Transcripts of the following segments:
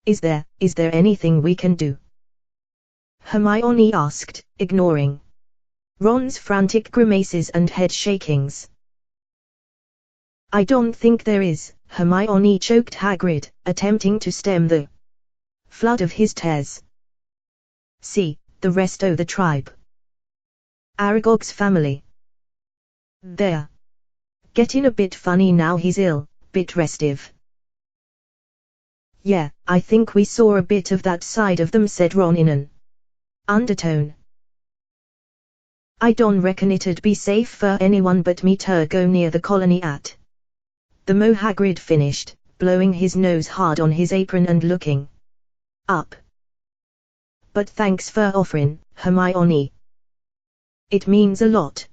Is there anything we can do?" Hermione asked, ignoring Ron's frantic grimaces and head shakings. "I don't think there is," Hermione choked Hagrid, attempting to stem the flood of his tears. "See, the rest of the tribe. Aragog's family. They're getting a bit funny now he's ill, bit restive." "Yeah, I think we saw a bit of that side of them," said Ron in an undertone. "I don't reckon it'd be safe for anyone but me to go near the colony at the mo," Hagrid finished, blowing his nose hard on his apron and looking up. "But thanks for offering, Hermione. It means a lot."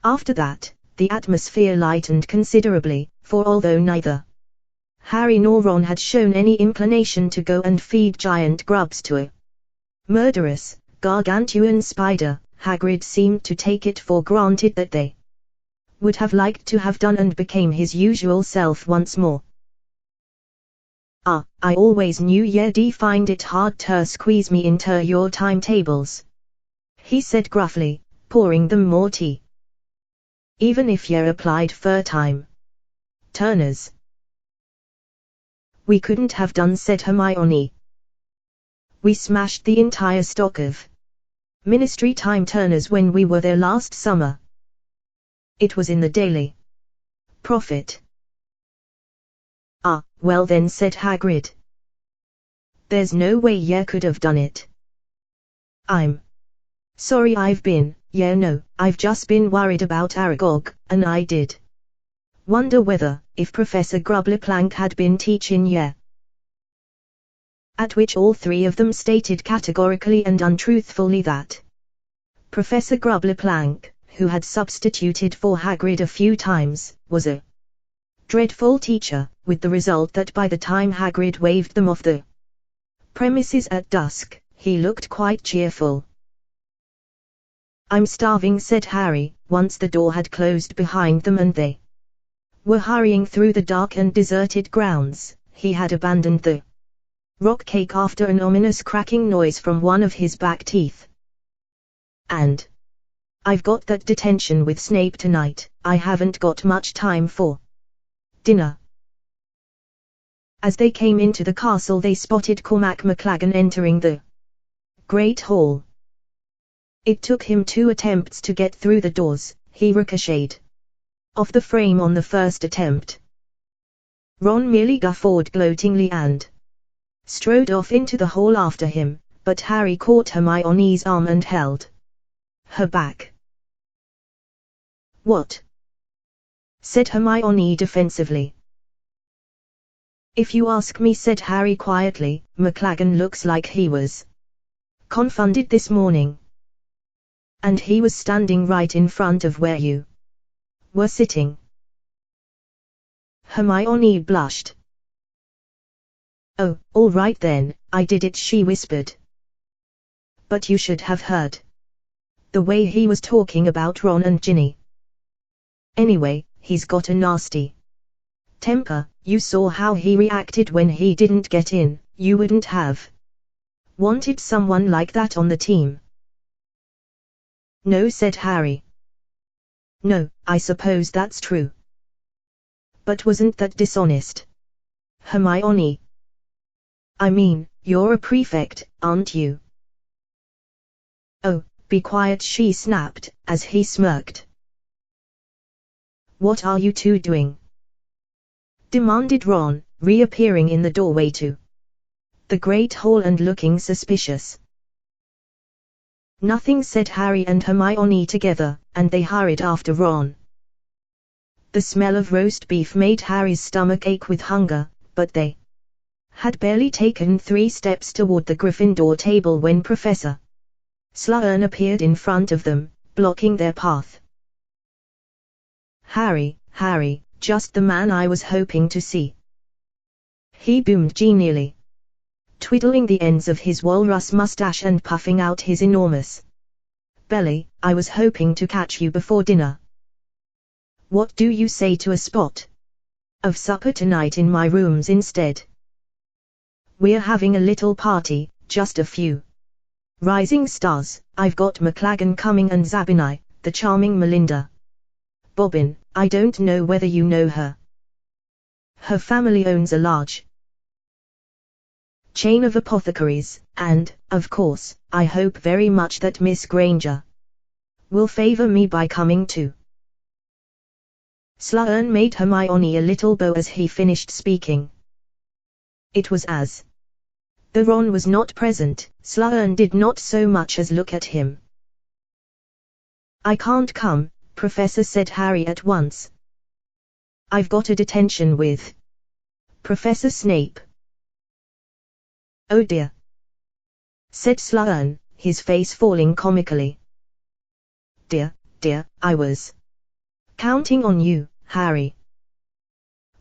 After that, the atmosphere lightened considerably, for although neither Harry nor Ron had shown any inclination to go and feed giant grubs to a murderous, gargantuan spider, Hagrid seemed to take it for granted that they would have liked to have done and became his usual self once more. "I always knew you'd find it hard to squeeze me into your timetables," he said gruffly, pouring them more tea. "Even if you applied for time turners." "We couldn't have done," said Hermione. "We smashed the entire stock of Ministry time turners when we were there last summer. It was in the Daily Prophet." "Ah, well then," said Hagrid. "There's no way you could have done it." "I'm sorry, I've just been worried about Aragog, and I did wonder whether, if Professor Grubbleplank had been teaching you." At which all three of them stated categorically and untruthfully that Professor Grubbleplank, who had substituted for Hagrid a few times, was a dreadful teacher, with the result that by the time Hagrid waved them off the premises at dusk, he looked quite cheerful. "I'm starving," said Harry, once the door had closed behind them and they were hurrying through the dark and deserted grounds. He had abandoned the rock cake after an ominous cracking noise from one of his back teeth. "And I've got that detention with Snape tonight. I haven't got much time for dinner." As they came into the castle, they spotted Cormac McLaggen entering the Great Hall. It took him 2 attempts to get through the doors. He ricocheted off the frame on the first attempt. Ron merely guffawed gloatingly and strode off into the hall after him, but Harry caught Hermione's arm and held her back. "What?" said Hermione defensively. "If you ask me," said Harry quietly, "McLaggen looks like he was confounded this morning. And he was standing right in front of where you were sitting." Hermione blushed. "Oh, all right then, I did it," she whispered. "But you should have heard the way he was talking about Ron and Ginny. Anyway, he's got a nasty temper. You saw how he reacted when he didn't get in. You wouldn't have wanted someone like that on the team." "No," said Harry. "No, I suppose that's true. But wasn't that dishonest, Hermione? I mean, you're a prefect, aren't you?" "Oh, be quiet," she snapped, as he smirked. "What are you two doing?" demanded Ron, reappearing in the doorway to the Great Hall and looking suspicious. "Nothing," said Harry and Hermione together, and they hurried after Ron. The smell of roast beef made Harry's stomach ache with hunger, but they had barely taken 3 steps toward the Gryffindor table when Professor Slughorn appeared in front of them, blocking their path. Harry, just the man I was hoping to see," he boomed genially, twiddling the ends of his walrus mustache and puffing out his enormous belly. "I was hoping to catch you before dinner. What do you say to a spot of supper tonight in my rooms instead?" We're having a little party, just a few rising stars. I've got McLaggen coming and Zabinai, the charming Melinda. Bobbin, I don't know whether you know her. Her family owns a large chain of apothecaries, and, of course, I hope very much that Miss Granger will favor me by coming too. Sloane made Hermione a little bow as he finished speaking. It was as though Ron was not present. Sloane did not so much as look at him. I can't come, Professor, said Harry at once. I've got a detention with Professor Snape. Oh dear, said Sloane, his face falling comically. Dear, I was counting on you, Harry.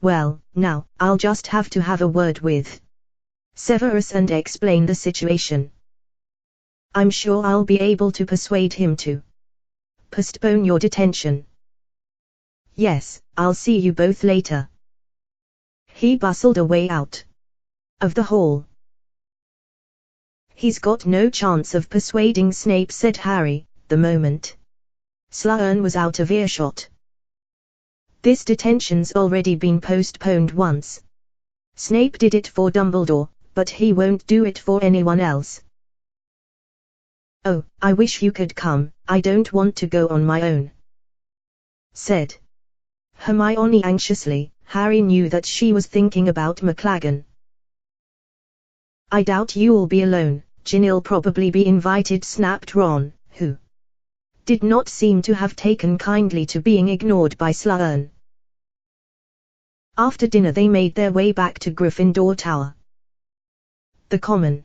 Well, now, I'll just have to have a word with Severus and explain the situation. I'm sure I'll be able to persuade him to postpone your detention. Yes, I'll see you both later. He bustled away out of the hall. He's got no chance of persuading Snape, said Harry, the moment Sloane was out of earshot. This detention's already been postponed once. Snape did it for Dumbledore, but he won't do it for anyone else. Oh, I wish you could come, I don't want to go on my own, said Hermione anxiously. Harry knew that she was thinking about McLaggen. I doubt you'll be alone, Ginny'll probably be invited, snapped Ron, who did not seem to have taken kindly to being ignored by Sloane. After dinner they made their way back to Gryffindor Tower. The common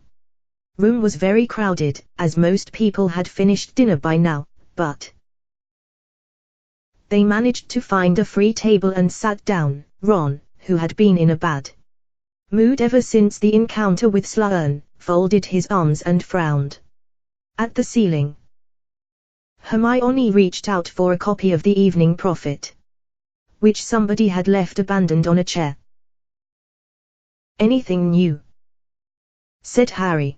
room was very crowded, as most people had finished dinner by now, but they managed to find a free table and sat down. Ron, who had been in a bad mood ever since the encounter with Sloane, folded his arms and frowned at the ceiling. Hermione reached out for a copy of the Evening Prophet, which somebody had left abandoned on a chair. Anything new? Said Harry.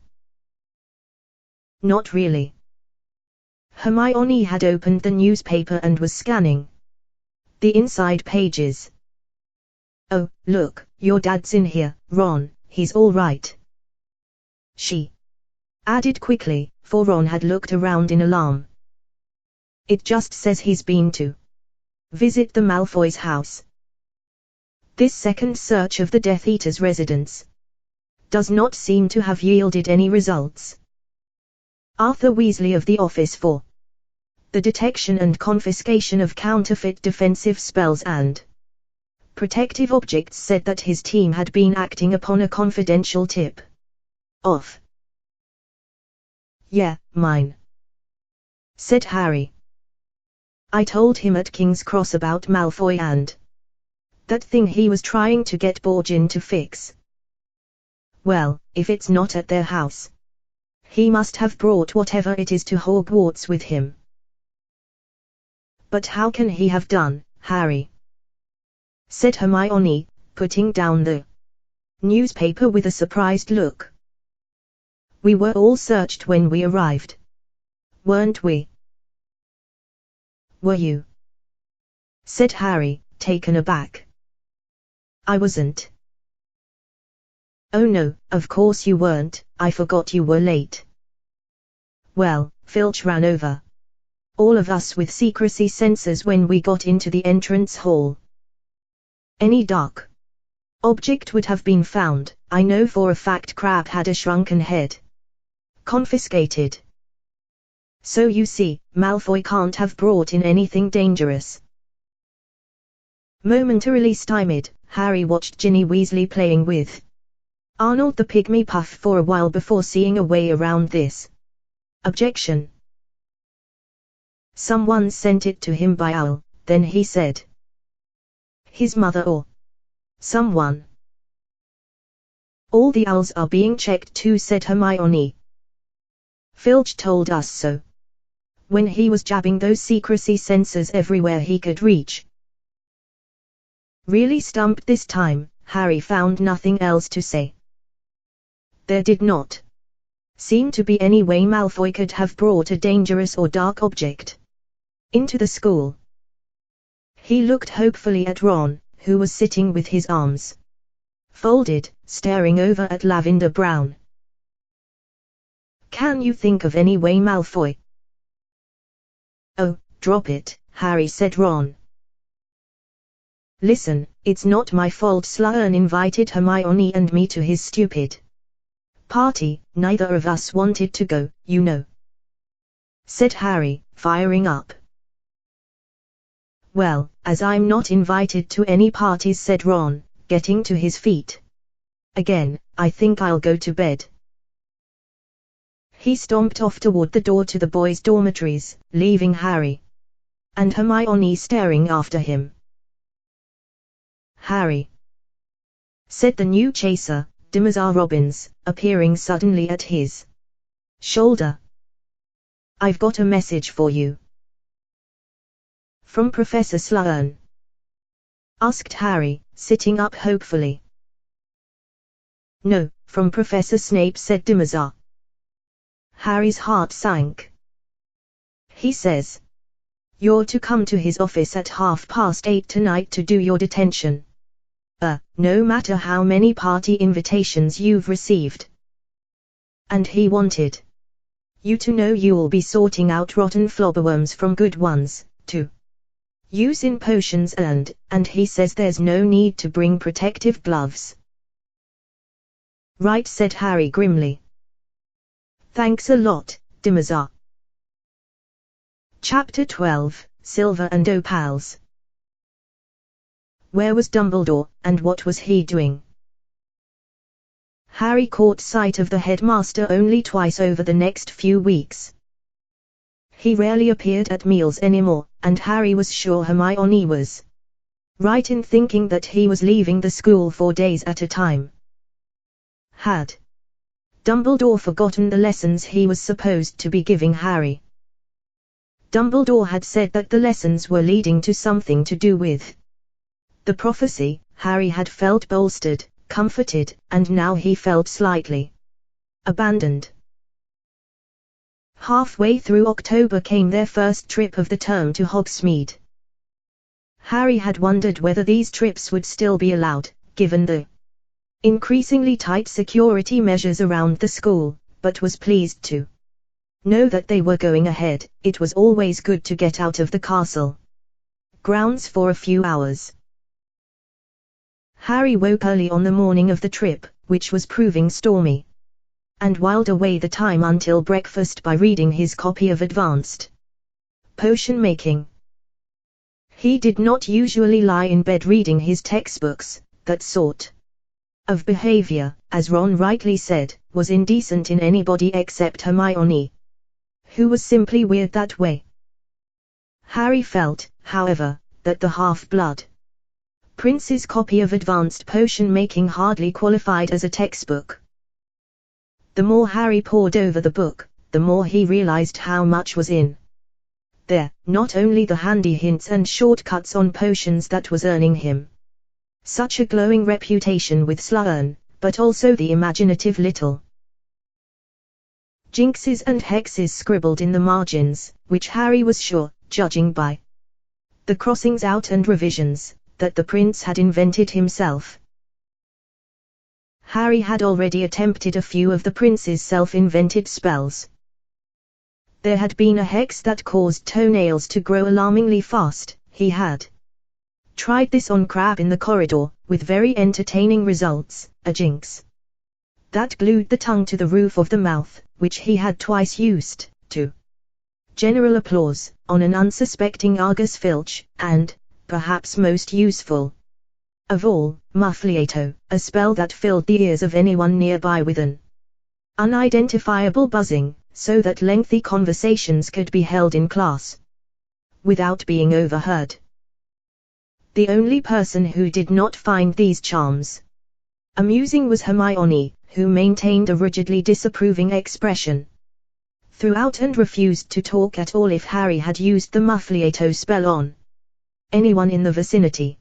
Not really. Hermione had opened the newspaper and was scanning the inside pages. Oh, look, your dad's in here, Ron, he's all right. She added quickly, for Ron had looked around in alarm. It just says he's been to visit the Malfoys' house. This second search of the Death Eater's residence does not seem to have yielded any results. Arthur Weasley of the Office for the Detection and Confiscation of Counterfeit Defensive Spells and Protective Objects said that his team had been acting upon a confidential tip off. Yeah, mine, said Harry. I told him at King's Cross about Malfoy and that thing he was trying to get Borgin to fix. Well, if it's not at their house, he must have brought whatever it is to Hogwarts with him. But how can he have done, Harry? Said Hermione, putting down the newspaper with a surprised look. We were all searched when we arrived, weren't we? Were you? Said Harry, taken aback. I wasn't. Oh no, of course you weren't, I forgot you were late. Well, Filch ran over all of us with secrecy sensors when we got into the entrance hall. Any dark object would have been found. I know for a fact Crabbe had a shrunken head confiscated. So you see, Malfoy can't have brought in anything dangerous. Momentarily stymied, Harry watched Ginny Weasley playing with Arnold the Pygmy Puff for a while before seeing a way around this objection. Someone sent it to him by Owl, then he said. His mother or someone. All the owls are being checked too, said Hermione. Filch told us so when he was jabbing those secrecy sensors everywhere he could reach. Really stumped this time, Harry found nothing else to say. There did not seem to be any way Malfoy could have brought a dangerous or dark object into the school. He looked hopefully at Ron, who was sitting with his arms folded, staring over at Lavender Brown. Can you think of any way, Malfoy? Oh, drop it, Harry, said Ron. Listen, it's not my fault Slughorn invited Hermione and me to his stupid party. Neither of us wanted to go, you know, said Harry, firing up. Well, as I'm not invited to any parties, said Ron, getting to his feet again, I think I'll go to bed. He stomped off toward the door to the boys' dormitories, leaving Harry and Hermione staring after him. Harry, said the new chaser, Dimazar Robbins, appearing suddenly at his shoulder. I've got a message for you. From Professor Slughorn? Asked Harry, sitting up hopefully. No, from Professor Snape, said Dimazar. Harry's heart sank. He says you're to come to his office at 8:30 tonight to do your detention. No matter how many party invitations you've received. And he wanted you to know you'll be sorting out rotten flobberworms from good ones, to use in potions and he says there's no need to bring protective gloves. Right, said Harry grimly. Thanks a lot, Dimazar. Chapter 12, Silver and Opals. Where was Dumbledore, and what was he doing? Harry caught sight of the headmaster only twice over the next few weeks. He rarely appeared at meals anymore, and Harry was sure Hermione was right in thinking that he was leaving the school for days at a time. Had Dumbledore forgotten the lessons he was supposed to be giving Harry? Dumbledore had said that the lessons were leading to something to do with the prophecy. Harry had felt bolstered, comforted, and now he felt slightly abandoned. Halfway through October came their first trip of the term to Hogsmeade. Harry had wondered whether these trips would still be allowed, given the increasingly tight security measures around the school, but was pleased to know that they were going ahead. It was always good to get out of the castle grounds for a few hours. Harry woke early on the morning of the trip, which was proving stormy, and whiled away the time until breakfast by reading his copy of Advanced Potion Making. He did not usually lie in bed reading his textbooks. That sort of behavior, as Ron rightly said, was indecent in anybody except Hermione, who was simply weird that way. Harry felt, however, that the Half-Blood Prince's copy of Advanced Potion Making hardly qualified as a textbook. The more Harry pored over the book, the more he realized how much was in there, not only the handy hints and shortcuts on potions that was earning him such a glowing reputation with Slughorn, but also the imaginative little jinxes and hexes scribbled in the margins, which Harry was sure, judging by the crossings out and revisions, that the prince had invented himself. Harry had already attempted a few of the prince's self-invented spells. There had been a hex that caused toenails to grow alarmingly fast. He had tried this on Crabbe in the corridor, with very entertaining results, a jinx that glued the tongue to the roof of the mouth, which he had twice used, to general applause, on an unsuspecting Argus Filch, and, perhaps most useful of all, Muffliato, a spell that filled the ears of anyone nearby with an unidentifiable buzzing, so that lengthy conversations could be held in class without being overheard. The only person who did not find these charms amusing was Hermione, who maintained a rigidly disapproving expression throughout and refused to talk at all if Harry had used the Muffliato spell on anyone in the vicinity.